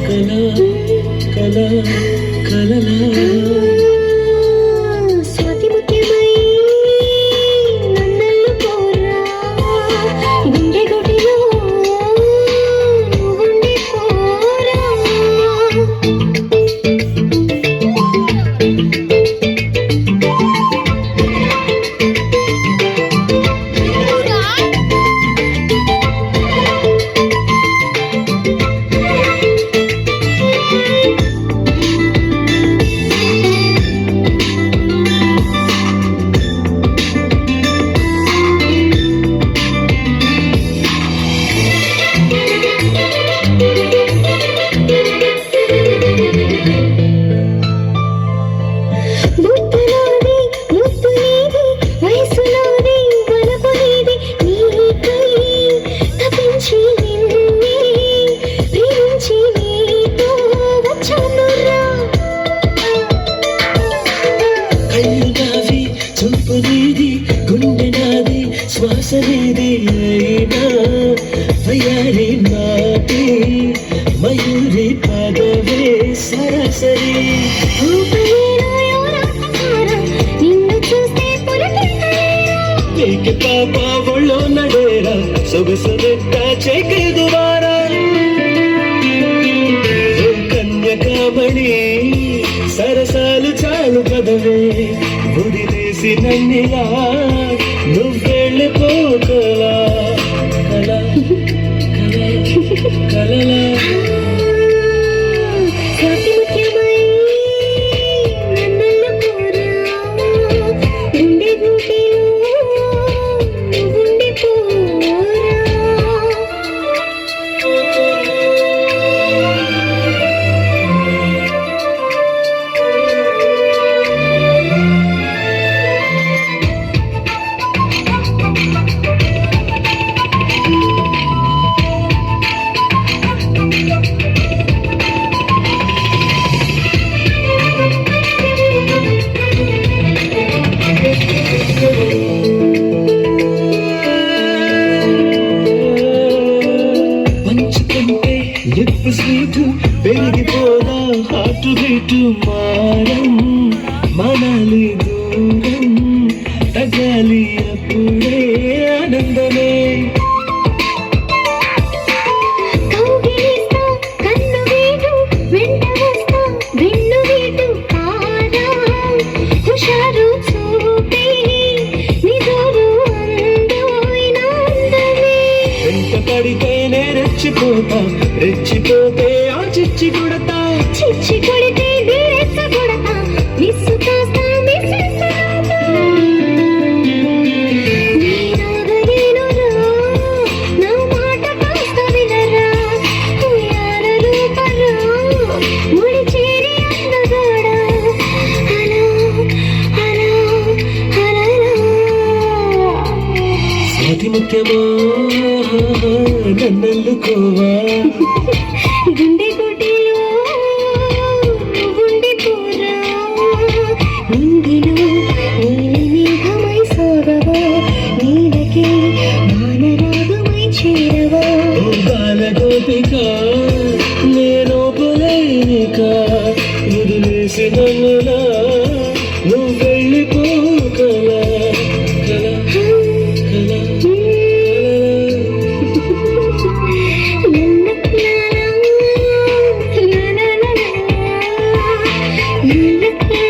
కల కల కలలా శ్వాసనిది అయినా వయారి నాటి మయూరి పదవే సరసరి ఏక పాప ఒళ్ళో నడేరా సొగసనెట్ట చేకే దువారా కన్యకామణి సరసాలు చాలు పదవే ఉడిదేసి నన్నిలా నువ్వెళ్ళిపోకలా కల కల కలలా లిప్పు స్వీటు పెరిగిపోదా హార్ట్ బీటు మారం మనాలి దూరం తగాలి అప్పుడే ఆనందమే పడితేనే రెచ్చిపోతా రెచ్చిపోతే ఆ చిచ్చి కొడతా చిచ్చి కొడితే రెచ్చ కొడతా మిస్సు కాస్తా నా మాట కాస్త వినరా ఉయ్యాల రూపరా ముడి చేరి అందగాడా హలో హలో హలో స్వాతి ముత్యమో నన్నల్లుకోవా గుండె గుడిలో ఉండిపోరా నింగిలో నీలి మేఘమై సోగవా నీలకే మానరాగమై చేరవా బాలగోపిక నేను పొలైనిక వదిలేసి నన్నులా నువ్వు వెళ్ళిపోకలా కల కల la la la la